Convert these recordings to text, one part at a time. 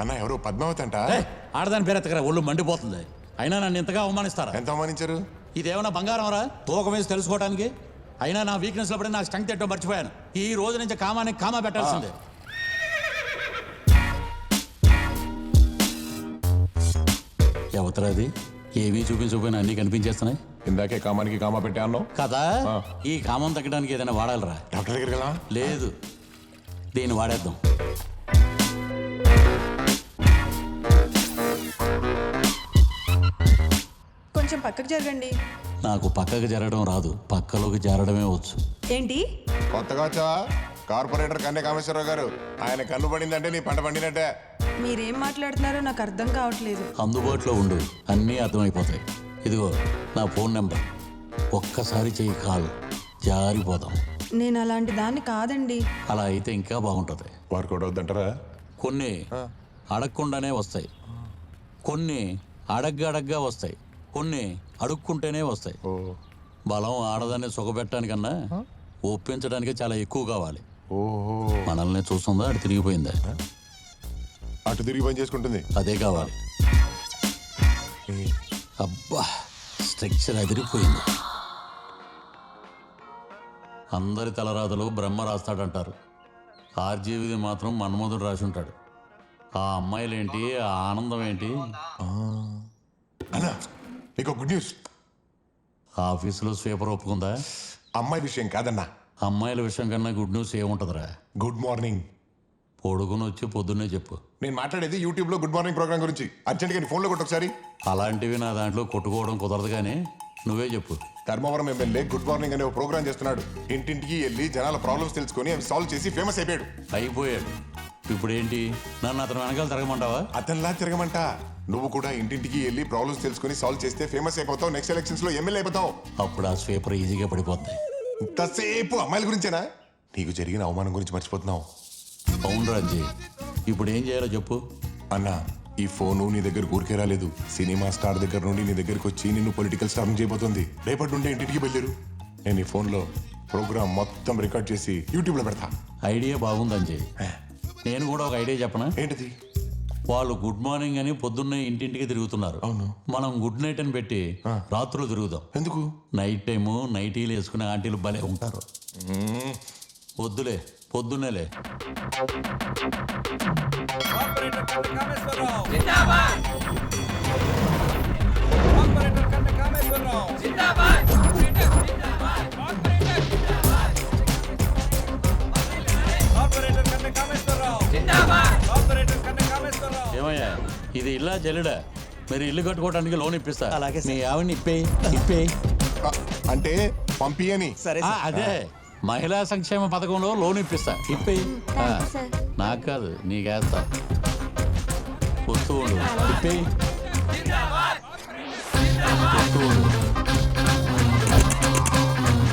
అన్న ఎవరు పద్మావతి అంట? ఆడదాని పేరెత్తకరా, ఒళ్ళు మండిపోతుంది. అయినా నన్ను ఇంతగా అవమానిస్తారా? ఎంత అవమానించారు? ఇదేమన్నా బంగారం రా తూకం వేసి తెలుసుకోవడానికి? అయినా నా వీక్నెస్ లో పడి నాకు స్ట్రెంగ్త్ ఏంటో మర్చిపోయాను. ఈ రోజు నుంచి కామానికి కామా పెట్టాల్సిందే. ఎవతరాది? ఏవి చూపించకపోయినా అన్ని కనిపించేస్తున్నాయి. ఇందాకే కామానికి కామా పెట్టా అన్నావు కదా. ఈ కామం తగ్గడానికి ఏదైనా వాడాలరా? డాక్టర్ దగ్గరికి వెళ్ళా? లేదు, దీన్ని వాడేద్దాం. కొంచెం పక్కకు జరగండి. నాకు పక్కకు జరగడం రాదు, పక్కలోకి జారడమే వచ్చు. ఏంటి కొత్తగా వచ్చావా? కార్పొరేటర్ కన్య కామేశ్వరరావు గారు. ఆయన కన్ను పడిందంటే నీ పంట పండినట్టే. మీరేం మాట్లాడుతున్నారో నాకు అర్థం కావట్లేదు. అందుబాటులో ఉండు, అన్నీ అర్థమైపోతాయి. ఇదిగో నా ఫోన్ నెంబర్, ఒక్కసారి చెయ్యి కాల్, జారిపోదాం. నేను అలాంటి దాన్ని కాదండి. అలా అయితే ఇంకా బాగుంటుంది. వారు కూడా వద్దంటారా? కొన్ని అడగకుండానే వస్తాయి, కొన్ని అడగ్గా వస్తాయి, కొన్ని అడుక్కుంటేనే వస్తాయి. బలం ఆడదాన్ని సుఖపెట్టడానికన్నా ఒప్పించడానికి చాలా ఎక్కువ కావాలి. ఓహో, మనల్ని చూస్తుందా? అటు తిరిగిపోయిందా? అటు తిరిగి పని చేసుకుంటుంది. అదే కావాలి. అబ్బా, స్ట్రక్చర్ అదిరిపోయింది. అందరి తలరాతలు బ్రహ్మ రాస్తాడంటారు. ఆర్జీవిది మాత్రం మన్మధుడు రాసి ఉంటాడు. ఆ అమ్మాయిలేంటి, ఆ ఆనందం ఏంటి? అన్నా నీకు గుడ్ న్యూస్. ఆఫీసులో స్వీపర్ ఒప్పుకుందా? అమ్మాయి విషయం కాదన్నా, అమ్మాయిల విషయం కన్నా గుడ్ న్యూస్ ఏముంటుందిరా? Good morning. పొడుగును వచ్చి పొద్దున్నే చెప్పు. నేను మాట్లాడేది యూట్యూబ్ లో గుడ్ మార్నింగ్ ప్రోగ్రామ్ గురించి. అర్జెంట్గా నీ ఫోన్లో కొట్టు ఒకసారి. అలాంటివి నా దాంట్లో కొట్టుకోవడం కుదరదు, కానీ నువ్వే చెప్పు. ధర్మవరం ఎమ్మెల్యే గుడ్ మార్నింగ్ అనే ఒక ప్రోగ్రామ్ చేస్తున్నాడు. ఇంటింటికి వెళ్ళి జనాల ప్రాబ్లమ్స్ తెలుసుకొని అవి సాల్వ్ చేసి ఫేమస్ అయిపోయాడు. అయిపోయాడు. ఇప్పుడు ఏంటి, నన్ను అతను వెనకాల తిరగమంటావా? అతనిలా తిరగమంట. నువ్వు కూడా ఇంటింటికి వెళ్ళి ప్రాబ్లమ్స్ తెలుసుకొని సాల్వ్ చేస్తే ఫేమస్ అయిపోతావు. నెక్స్ట్ ఎలక్షన్స్ లో ఎమ్మెల్యే అయిపోతావు. అప్పుడు ఆ స్వీపర్ ఈజీగా పడిపోద్ది. ఇంతసేపు అమ్మాయిల గురించేనా? నీకు జరిగిన అవమానం గురించి మర్చిపోతున్నావు. అవును రాజీ, ఇప్పుడు ఏం చేయాలో చెప్పు. అన్నా, ఈ ఫోను నీ దగ్గరకు ఊరికే రాలేదు. సినిమా స్టార్ దగ్గర నుండి నీ దగ్గరకు వచ్చి నిన్ను పొలిటికల్ స్టార్ చేయబోతుంది. రేపటి నుండి ఇంటికి బయలుదేరు. నేను ఈ ఫోన్లో ప్రోగ్రామ్ మొత్తం రికార్డ్ చేసి యూట్యూబ్లో పెడతా. ఐడియా బాగుందని. నేను కూడా ఒక ఐడియా చెప్పనా? ఏంటిది? వాళ్ళు గుడ్ మార్నింగ్ అని పొద్దున్నే ఇంటింటికి తిరుగుతున్నారు. అవును. మనం గుడ్ నైట్ అని పెట్టి రాత్రులు తిరుగుదాం. ఎందుకు? నైట్ టైము నైటీలు వేసుకునే ఆంటీలు భలే ఉంటారు. వద్దులే, పొద్దున్నేలే. ఏమయ్యా, ఇది ఇల్లా జల్లుడా? మీరు ఇల్లు కట్టుకోవడానికి లోన్ ఇప్పిస్తా. మీ ఆవిడని ఇప్పే. అంటే పంపి అని. అదే మహిళా సంక్షేమ పథకంలో లోన్ ఇప్పిస్తా. ఇప్పే. నాకు కాదు, నీకేస్తా. వస్తూ ఉండు. ఇప్పే.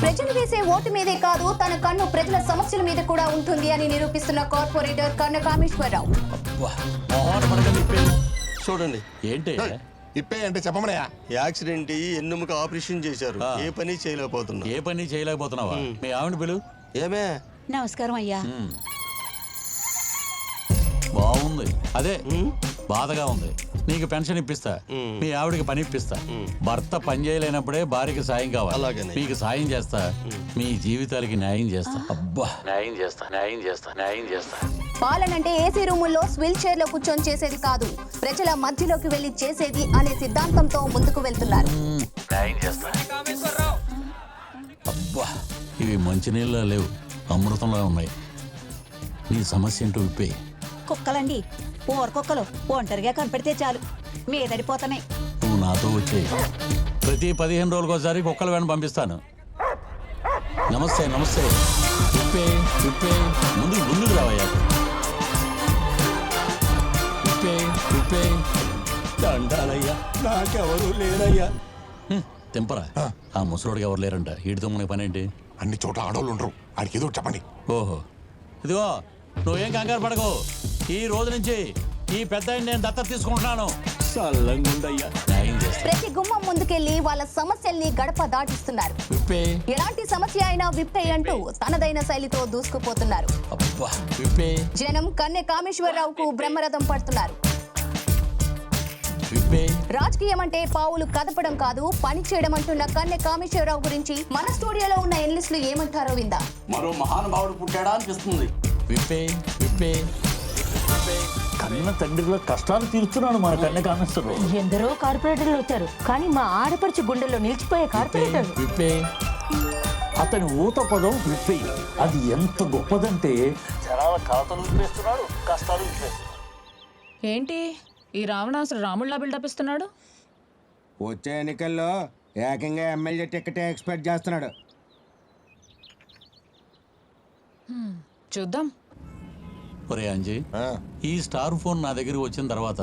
ప్రజలు వేసే ఓటు మీదే కాదు, తన కన్ను ప్రజల సమస్యల మీద కూడా ఉంటుంది అని నిరూపిస్తున్న కార్పొరేటర్ కన్న కామేశ్వరరావు. చూడండి. ఏంటి ఇప్పే అంటే చెప్పమనయా? యాక్సిడెంట్ ఎన్నుముక ఆపరేషన్ చేశారు, ఏ పని చేయలేకపోతున్నా. ఏ పని చేయలేకపోతున్నావా? మీ ఆవిడ పిలు. ఏమే? నమస్కారం అయ్యా. బాగుంది. అదే బాధగా ఉంది. నీకు పెన్షన్ ఇప్పిస్తా, మీ ఆవిడకి పని ఇప్పిస్తా. భర్త పని చేయలేనప్పుడే భార్యకి సాయం కావాలి. అలాగనే. మీకు సాయం చేస్తా, మీ జీవితాలకి న్యాయం చేస్తా. అబ్బా, న్యాయం చేస్తా. పాలనంటే ఏసీ రూముల్లో వీల్ చైర్ లో కూర్చొని చేసేది కాదు, ప్రజల మధ్యలోకి వెళ్లి చేసేది అనే సిద్ధాంతంతో ముందుకు వెళ్తున్నారు. న్యాయం చేస్తా. అబ్బా, ఇవి మంచినీళ్ళ లేవు, అమృతంలా ఉన్నాయి. నీ సమస్య ఏంటో విప్పే. కుక్కలండి, కుక్కలు ఒంటరిగా కనపడితే చాలు మీదడిపోతున్నాయి. నువ్వు నాతో వచ్చే. ప్రతి 15 రోజులకు ఒకసారి కుక్కల వెంట పంపిస్తాను. నమస్తే. విప్పే. ముందుకు రావయ్యా. విప్పే. దండాలయ్యా, నాకెవరు లేరయ్యా. తెంపరా. ఆ ముసలోడికి ఎవరు లేరంట. వీడితో మనకి పని ఏంటి? అన్ని చోట్ల ఆడవాళ్ళు ఉండరు. ఆడికి ఏదో చెప్పండి. ఓహో, ఇదిగో నువ్వేం కంగారు పడకు. ఈ రోజు నుంచి ఈ పెద్ద నేను దత్తత తీసుకుంటున్నాను. న్యాయం చేస్తా. ప్రతి గుమ్మం ముందుకెళ్లి వాళ్ళ సమస్యల్ని గడప దాటిస్తున్నారు. ఎలాంటి సమస్య అయినా విప్పే అంటూ తనదైన శైలితో దూసుకుపోతున్నారు. అబ్బా విప్పే జనం కన్నె కామేశ్వరరావుకు బ్రహ్మరథం పడుతున్నారు. విప్పే రాజకీయం అంటే పావులు కదపడం కాదు, పని చేయడం అంటున్న కన్నె కామేశ్వరరావు గురించి మన స్టూడియోలో ఉన్న ఎన్లిస్టులు ఏమంటారో విందా. మరో మహానుభావుడు పుట్టాడా అనిపిస్తుంది. విప్పే విప్పే కన్న తండ్రిలో కష్టాలు తీరుస్తున్నాడు మన కన్య కామేశ్వరరావు. ఎందరో కార్పొరేటర్లు వచ్చారు, కానీ మా ఆడపడుచు గుండెల్లో నిలిచిపోయే కార్పొరేటర్ విప్పే అతని ఊత పదం విప్పి. అది ఎంత గొప్పదంటే జనాల ఖాతాలు విప్పేస్తున్నాడు, కష్టాలు విప్పేస్తున్నాడు. ఏంటి ఈ రావణాసుడు రాముళ్ళ బిల్డప్ ఇస్తున్నాడు? వచ్చే ఎన్నికల్లో ఏకంగా ఎమ్మెల్యే టికెట్ ఎక్స్పెక్ట్ చేస్తున్నాడు. చూద్దాం. ఒరే అంజీ, ఈ స్టార్ ఫోన్ నా దగ్గరికి వచ్చిన తర్వాత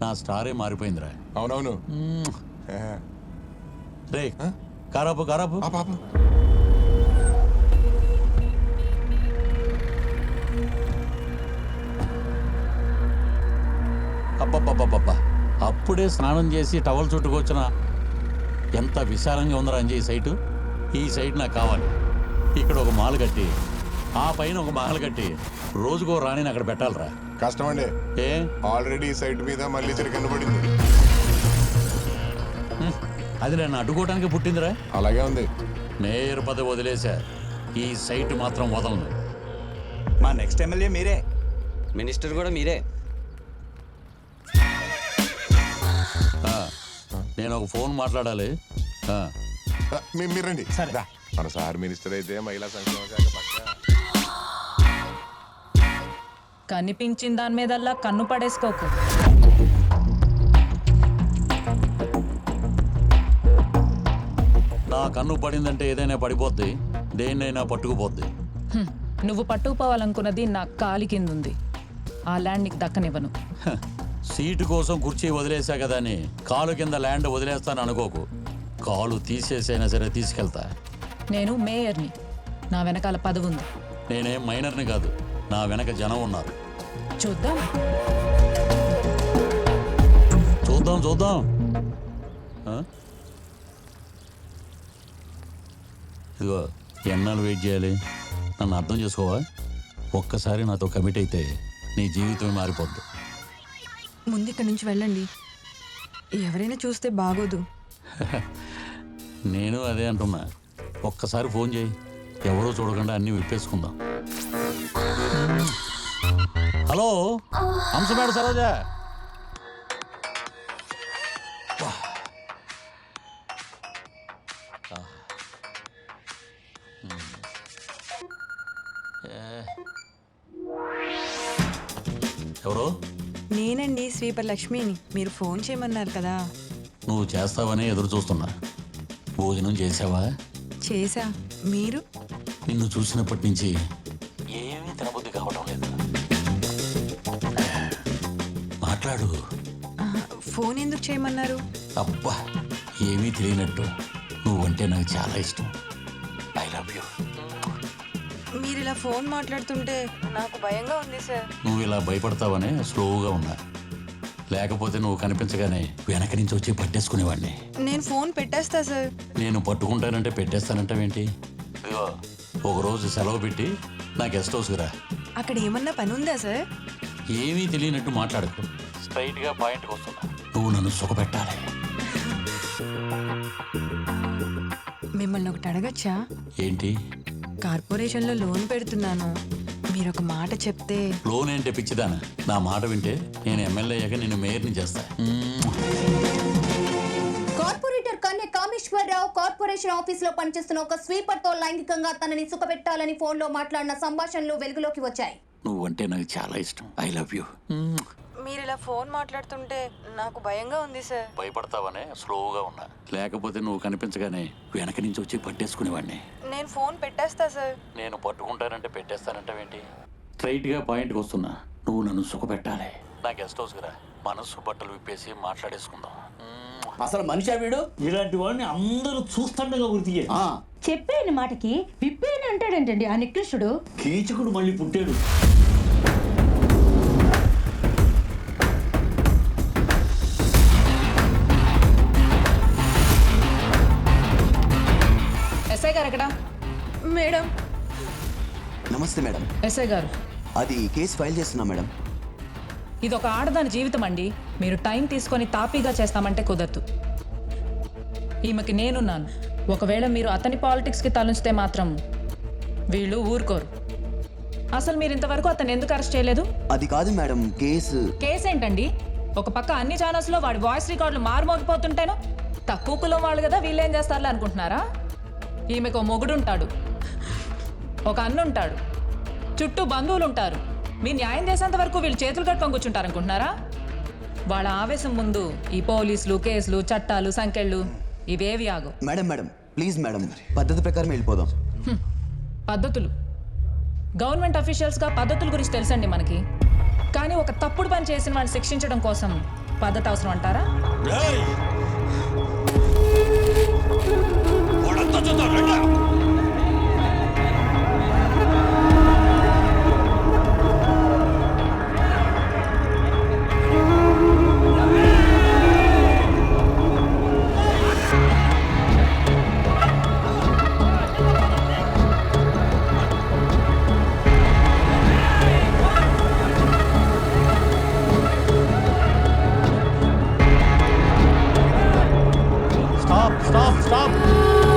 నా స్టారే మారిపోయిందిరా. అవునవును. రే కారాపు కారాపు. పాప అబ్బబ్బబ్బబ్బా, అప్పుడే స్నానం చేసి టవల్ చుట్టుకొచ్చిన ఎంత విశాలంగా ఉందరా అంజీ ఈ సైటు. ఈ సైట్ నాకు కావాలి. ఇక్కడ ఒక మాల్ కట్టి ఆ పైన ఒక మాల్ కట్టి రోజుకో రాణిని అక్కడ పెట్టాలరా. కష్టం అండి. ఏ ఆల్రెడీ ఈ సైట్ మీద మళ్ళీ చిరికన్ను పడింది. అది నన్ను అడ్డుకోవడానికి పుట్టిందిరా. అలాగే ఉంది. మేయర్ పదవి వదిలేశా, ఈ సైట్ మాత్రం వదలను. మా నెక్స్ట్ ఎమ్మెల్యే మీరే. మినిస్టర్ కూడా మీరే. నేను ఒక ఫోన్ మాట్లాడాలి. మీరు రండి. రా. మన సార్ మినిస్టర్ అయితే మహిళా సంక్షేమ శాఖ పక్క కనిపించిన దాని మీదల్లా కన్ను పడేసుకోకు. నా కన్ను పడిందంటే ఏదైనా పడిపోద్ది, దేన్నైనా పట్టుకుపోద్ది. నువ్వు పట్టుకుపోవాలనుకున్నది నా కాలి కింద ఉంది. ఆ ల్యాండ్ నీకు దక్కనివ్వను. సీటు కోసం కుర్చీ వదిలేసా కదా అని కాలు కింద ల్యాండ్ వదిలేస్తాను అనుకోకు. కాలు తీసేసైనా సరే తీసుకెళ్తా. నేను మేయర్ని, నా వెనకాల పదవి ఉంది. నేనేం మైనర్ని కాదు, నా వెనక జనం ఉన్నారు. చూద్దాం చూద్దాం చూద్దాం. ఇదిగో ఎన్నాళ్ళు వెయిట్ చేయాలి? నన్ను అర్థం చేసుకోవా? ఒక్కసారి నాతో కమిట్ అయితే నీ జీవితమే మారిపోద్ది. ముందు ఇక్కడి నుంచి వెళ్ళండి, ఎవరైనా చూస్తే బాగోదు. నేను అదే అంటున్నా. ఒక్కసారి ఫోన్ చేయి, ఎవరో చూడకుండా అన్నీ విప్పేసుకుందాం. హలో హంసమేడ సరోజా. ఎవరు? నేనండి స్వీపర్ లక్ష్మిని. మీరు ఫోన్ చేయమన్నారు కదా. నువ్వు చేస్తావని ఎదురు చూస్తున్నా. భోజనం చేసావా? చేసా. మీరు? నిన్ను చూసినప్పటి నుంచి ఏమీ తినబుద్ధి కావడం లేదు. మాట్లాడు. ఫోన్ ఎందుకు చేయమన్నారు? అబ్బా, ఏమీ తెలియనట్టు నువ్వంటే నాకు చాలా ఇష్టం. I love you. మీరు ఇలా ఫోన్ మాట్లాడుతుంటే నాకు భయంగా ఉంది సార్. నువ్వు ఇలా భయపడతావనే స్లోగా ఉన్నా. లేకపోతే నువ్వు కనిపించగానే వెనక నుంచి వచ్చి పట్టేసుకునేవాడిని. నేను ఫోన్ పెట్టేస్తా సార్. నేను పట్టుకుంటానంటే పెట్టేస్తానంటావేంటి? ఇదిగో ఒకరోజు సెలవు పెట్టి నా గెస్ట్ హౌస్కి రా. అక్కడ ఏమన్నా పని ఉందా సార్? ఏమీ తెలియనట్టు మాట్లాడకు. స్ట్రైట్గా పాయింట్కి వస్తున్నా. నువ్వు నన్ను సుఖపెట్టాలి. మిమ్మల్ని ఒకటి అడగచ్చా? ఏంటి? కార్పొరేషన్లో లోన్ పెడుతున్నాను, మీరు ఒక మాట చెప్తే. లోన్ ఏంటే పిచ్చిదానా? నా మాట వింటే నేను ఎమ్మెల్యే అయ్యాక నిన్ను మేయర్ని చేస్తా. కార్పొరేటర్ కన్నె కామేశ్వరరావు కార్పొరేషన్ ఆఫీస్ లో పనిచేస్తున్న ఒక స్వీపర్ తో లైంగికంగా తనని సుఖపెట్టాలని ఫోన్ లో మాట్లాడిన సంభాషణలు వెలుగులోకి వచ్చాయి. నువ్వంటే నాకు చాలా ఇష్టం. I love you. మీరు ఇలా ఫోన్ మాట్లాడుతుంటే నాకు భయంగా ఉంది సార్. భయపడతావనే స్లోగా ఉన్నా. లేకపోతే నువ్వు కనిపించగానే వెనక నుంచి వచ్చి పట్టేసుకునేవాడిని. నేను ఫోన్ పెట్టేస్తా సార్. నేను పట్టుకుంటానంటే పెట్టేస్తానంటావేంటి? స్ట్రైట్గా పాయింట్కి వస్తున్నా. నువ్వు నన్ను సుఖపెట్టాలి. నా గెస్ట్ హౌస్కి రా. మనస్సు బట్టలు విప్పేసి మాట్లాడేసుకుందాం. అసలు మనిషి వీడు. ఇలాంటి వాడిని అందరూ చూస్తుండగా గుర్తు చెప్పేని మాటకి విప్పేని అంటాడంటండి ఆ నికృష్టుడు. కీచకుడు మళ్ళీ పుట్టాడు. ఎస్ఐ గారు ఎక్కడ? మేడం. నమస్తే నమస్తే మేడం. ఎస్ఐ గారు, అది కేసు ఫైల్ చేస్తున్నా మేడం. ఇది ఒక ఆడదాని జీవితం అండి. మీరు టైం తీసుకొని తాపీగా చేస్తామంటే కుదరదు. ఈమెకి నేనున్నాను. ఒకవేళ మీరు అతని పాలిటిక్స్కి తలుంచితే మాత్రం వీళ్ళు ఊరుకోరు. అసలు మీరు ఇంతవరకు అతను ఎందుకు అరెస్ట్ చేయలేదు? అది కాదు మేడం, కేసు ఏంటండి? ఒక పక్క అన్ని ఛానల్స్లో వాడి వాయిస్ రికార్డులు మారుమోగిపోతుంటేనో తక్కువ కులం వాళ్ళు కదా వీళ్ళేం చేస్తారులే అనుకుంటున్నారా? ఈమెకు ఓ మొగుడుంటాడు, ఒక అన్నుంటాడు, చుట్టూ బంధువులు ఉంటారు. మీ న్యాయం చేసేంత వరకు వీళ్ళు చేతులు కట్టుకొని కూర్చుంటారు అనుకుంటున్నారా? వాళ్ళ ఆవేశం ముందు ఈ పోలీసులు, కేసులు, చట్టాలు, సంకెళ్ళు ఇవేవి ఆగు. మేడం మేడం ప్లీజ్ మేడం, పద్ధతి ప్రకారం వెళ్ళిపోదాం. పద్ధతులు, గవర్నమెంట్ అఫీషియల్స్గా పద్ధతుల గురించి తెలుసండి మనకి. కానీ ఒక తప్పుడు పని చేసిన వాడిని శిక్షించడం కోసం పద్ధతి అవసరం అంటారా? వాడంతా చూద్దాం, రండి.